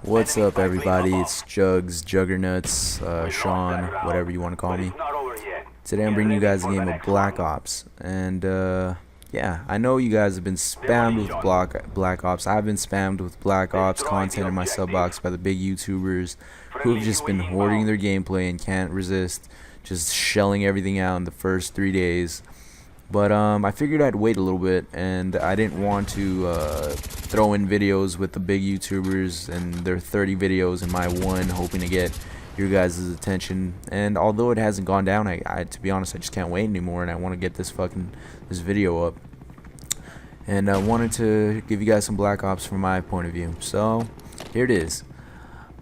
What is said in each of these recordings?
What's up, everybody? It's Jugs, Juggernauts, Sean, whatever you want to call me. Today I'm bringing you guys a game of Black Ops, and yeah, I know you guys have been spammed with Black Ops. I've been spammed with Black Ops content in my sub box by the big YouTubers who have just been hoarding their gameplay and can't resist just shelling everything out in the first 3 days. But I figured I'd wait a little bit, and I didn't want to throw in videos with the big YouTubers and their 30 videos in my one, hoping to get your guys' attention. And although it hasn't gone down, I to be honest, I just can't wait anymore, and I want to get this video up. And I wanted to give you guys some Black Ops from my point of view. So here it is.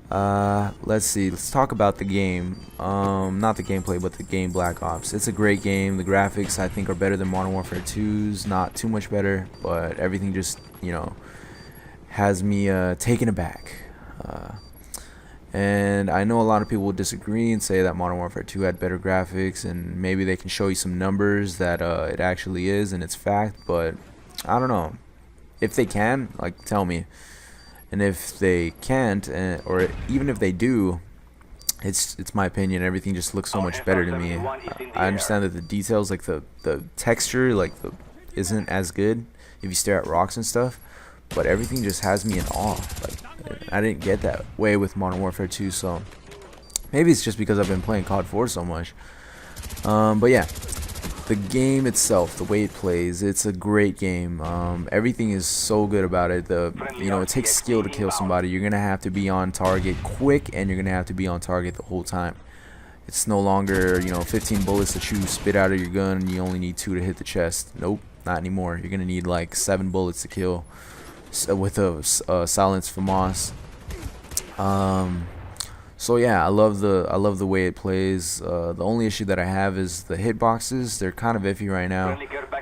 Let's talk about the game. Not the gameplay, but the game Black Ops. It's a great game. The graphics, I think, are better than Modern Warfare 2's. Not too much better, but everything just, has me taken aback. And I know a lot of people will disagree and say that Modern Warfare 2 had better graphics, and maybe they can show you some numbers that it actually is and it's fact, but I don't know. If they can, like, tell me. And if they can't, or even if they do, it's my opinion, everything just looks so much better to me. I understand that the details, like the texture, isn't as good if you stare at rocks and stuff, but everything just has me in awe. Like, I didn't get that way with Modern Warfare 2, so maybe it's just because I've been playing CoD 4 so much. But yeah. The game itself, the way it plays, it's a great game. Everything is so good about it. It takes skill to kill somebody. You're gonna have to be on target quick, and you're gonna have to be on target the whole time. It's no longer 15 bullets that you spit out of your gun and you only need 2 to hit the chest. Nope, not anymore. You're gonna need like 7 bullets to kill with a silence FAMAS. So yeah, I love the way it plays. The only issue that I have is the hitboxes. They're kind of iffy right now.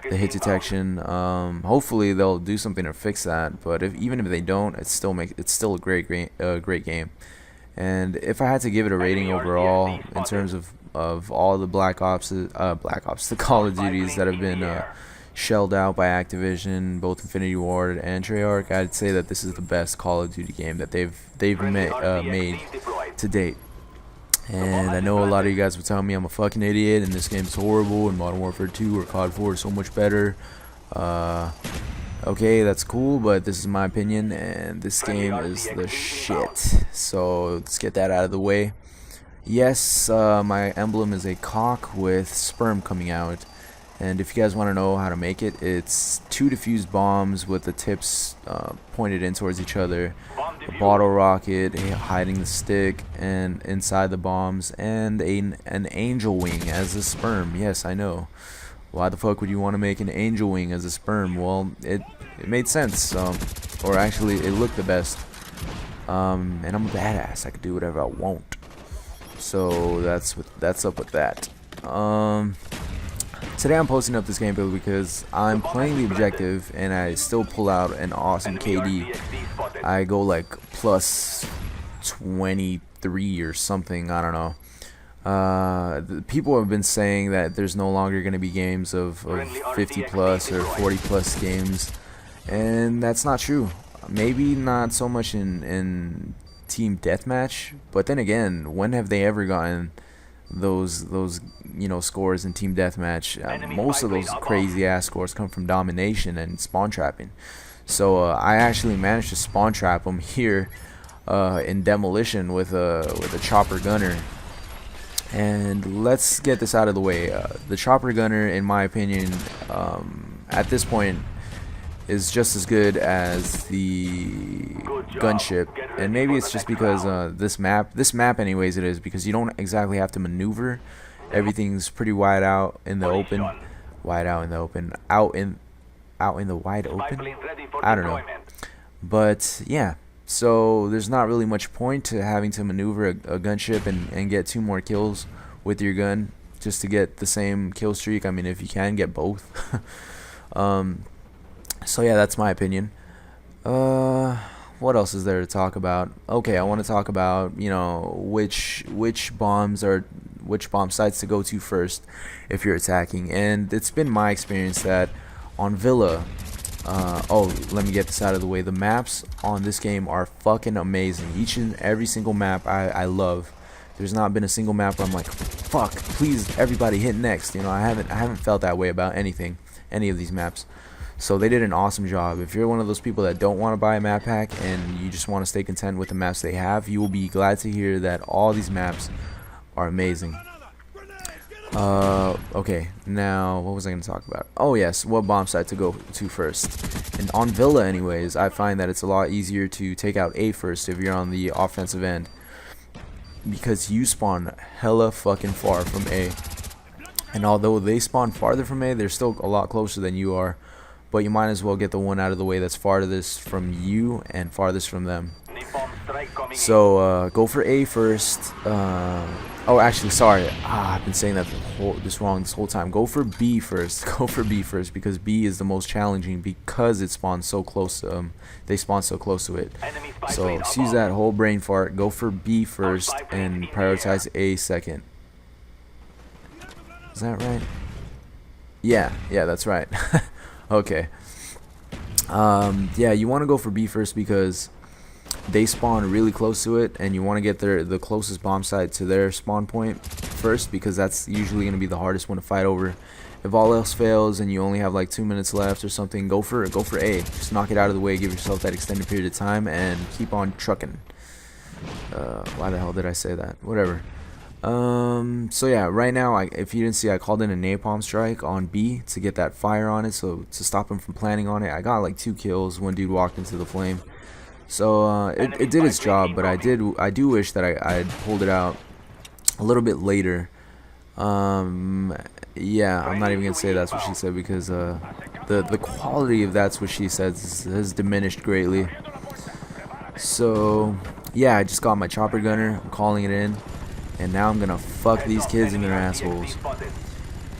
The hit detection. Hopefully they'll do something to fix that. But even if they don't, it's still a great game. And if I had to give it a rating overall in terms of all the the Call of Duties that have been shelled out by Activision, both Infinity Ward and Treyarch, I'd say that this is the best Call of Duty game that they've made to date. And I know a lot of you guys would tell me I'm a fucking idiot and this game's horrible and Modern Warfare 2 or COD 4 is so much better. Okay, that's cool, but this is my opinion, and this game is the shit. So let's get that out of the way. Yes, my emblem is a cock with sperm coming out. And if you guys want to know how to make it, it's 2 diffused bombs with the tips pointed in towards each other, a bottle rocket hiding the stick and inside the bombs, and an angel wing as a sperm. Yes, I know. Why the fuck would you want to make an angel wing as a sperm? Well, it made sense, or actually it looked the best. And I'm a badass. I could do whatever I want. So that's up with that. Today I'm posting up this gameplay because I'm playing the objective and I still pull out an awesome KD. I go like plus 23 or something, I don't know. People have been saying that there's no longer going to be games of 50 plus or 40 plus games, and that's not true. Maybe not so much in team deathmatch, but then again, when have they ever gotten those scores in team deathmatch? Most of those crazy ass scores come from domination and spawn trapping. So I actually managed to spawn trap them here in demolition with a chopper gunner. And let's get this out of the way. The chopper gunner, in my opinion, at this point is just as good as the gunship, and maybe it's just because this map anyways it is, because you don't exactly have to maneuver. Everything's pretty wide out in the open, out in the wide open. I don't know, but yeah. So there's not really much point to having to maneuver a gunship and get 2 more kills with your gun just to get the same kill streak. I mean, if you can get both. So yeah, that's my opinion. What else is there to talk about? Okay, I want to talk about which bomb sites to go to first if you're attacking. And it's been my experience that on Villa, Oh, let me get this out of the way. The maps on this game are fucking amazing. Each and every single map I love. There's not been a single map where I'm like, fuck, please everybody hit next. You know, I haven't felt that way about any of these maps. So they did an awesome job. If you're one of those people that don't want to buy a map pack and you just want to stay content with the maps they have, you will be glad to hear that all these maps are amazing. Okay, now what was I going to talk about? Oh yes, what bomb site to go to first. And on Villa anyways, I find that it's a lot easier to take out A first if you're on the offensive end, because you spawn hella fucking far from A. And although they spawn farther from A, they're still a lot closer than you are. But you might as well get the one out of the way that's farthest from you and farthest from them. So go for A first. Oh, actually, sorry. I've been saying that this wrong this whole time. Go for B first. Go for B first, because B is the most challenging because it spawns so close. They spawn so close to it. So excuse that whole brain fart. Go for B first and prioritize A second. Is that right? Yeah, that's right. Okay. Yeah, you want to go for B first because they spawn really close to it, and you want to get the closest bomb site to their spawn point first, because that's usually going to be the hardest one to fight over. If all else fails and you only have like 2 minutes left or something, go for A. Just knock it out of the way, give yourself that extended period of time, and keep on trucking. Why the hell did I say that? Whatever. So yeah, right now, if you didn't see, I called in a napalm strike on B to get that fire on it, so to stop him from planning on it. I got like 2 kills. One dude walked into the flame. So it did its job, but I do wish that I had pulled it out a little bit later. Yeah, I'm not even gonna say that's what she said, because the quality of that's what she said has diminished greatly. So yeah, I just got my chopper gunner. I'm calling it in, and now I'm gonna fuck these kids in their assholes.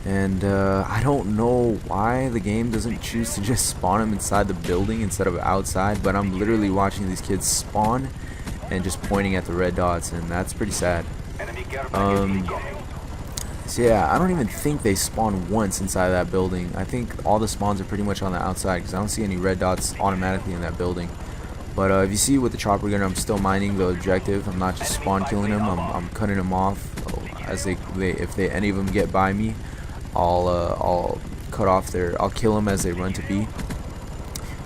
And I don't know why the game doesn't choose to just spawn them inside the building instead of outside, but I'm literally watching these kids spawn and just pointing at the red dots, and that's pretty sad. So yeah, I don't even think they spawn once inside that building. I think all the spawns are pretty much on the outside, because I don't see any red dots automatically in that building. But if you see with the chopper gunner, I'm still mining the objective. I'm not just spawn killing them. I'm cutting them off as if any of them get by me. I'll cut off I'll kill them as they run to B,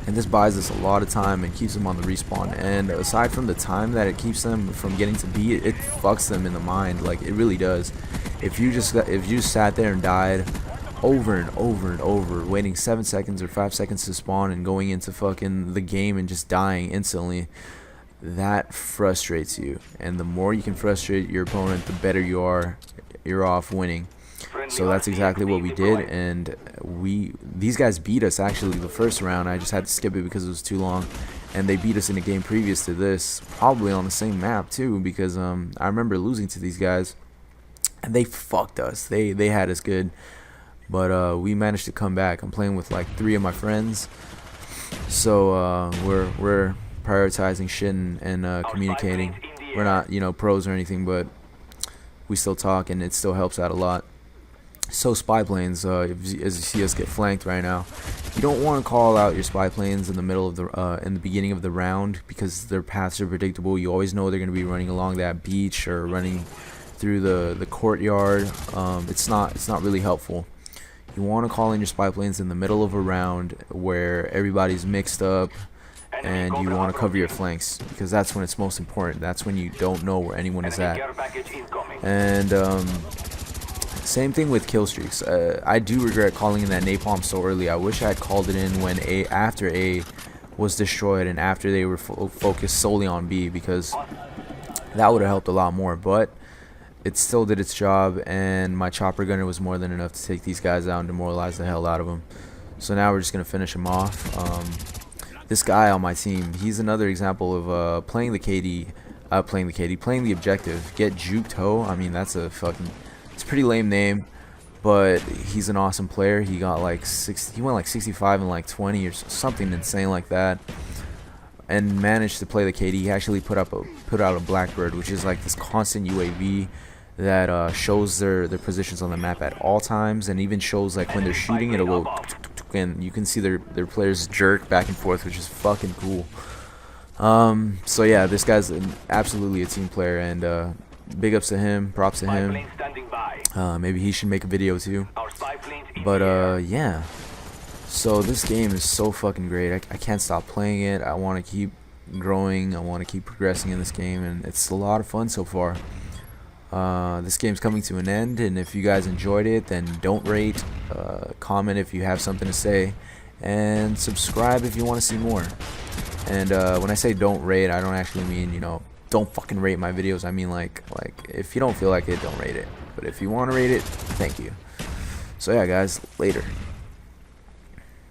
and this buys us a lot of time and keeps them on the respawn. And aside from the time that it keeps them from getting to B, it fucks them in the mind, like it really does. If you just sat there and died over and over and over, waiting 7 seconds or 5 seconds to spawn and going into fucking the game and just dying instantly, that frustrates you. And the more you can frustrate your opponent, the better you're off winning. So that's exactly what we did, and these guys beat us actually the first round. I just had to skip it because it was too long, and they beat us in a game previous to this, probably on the same map too, because I remember losing to these guys, and they fucked us. They had us good, but we managed to come back. I'm playing with like 3 of my friends, so we're prioritizing shit and communicating. We're not, you know, pros or anything, but we still talk, and it still helps out a lot. So spy planes, as you see us get flanked right now, you don't want to call out your spy planes in the middle of in the beginning of the round, because their paths are predictable. You always know they're going to be running along that beach or running through the courtyard. It's not really helpful. You want to call in your spy planes in the middle of a round where everybody's mixed up, and you want to cover your flanks, because that's when it's most important. That's when you don't know where anyone is at. And same thing with kill streaks. I do regret calling in that napalm so early. I wish I had called it in when after A was destroyed and after they were focused solely on B, because that would have helped a lot more. But it still did its job, and my chopper gunner was more than enough to take these guys out and demoralize the hell out of them. So now we're just gonna finish them off. This guy on my team, he's another example of playing the objective. Get juked ho. I mean, it's a pretty lame name, but he's an awesome player. He got like he went like 65 and like 20 or something insane like that, and managed to play the KD. He actually put out a Blackbird, which is like this constant UAV that shows their positions on the map at all times, and even shows like when they're shooting, it'll go and you can see their players jerk back and forth, which is fucking cool. So yeah, this guy's absolutely a team player, and big ups to him, props to him. Maybe he should make a video too. But yeah. So this game is so fucking great. I can't stop playing it. I want to keep growing. I want to keep progressing in this game, and it's a lot of fun so far. This game's coming to an end, and if you guys enjoyed it, then don't rate, comment if you have something to say, and subscribe if you want to see more. And when I say don't rate, I don't actually mean, you know, don't fucking rate my videos. I mean like if you don't feel like it, don't rate it. But if you want to rate it, thank you. So yeah, guys, later.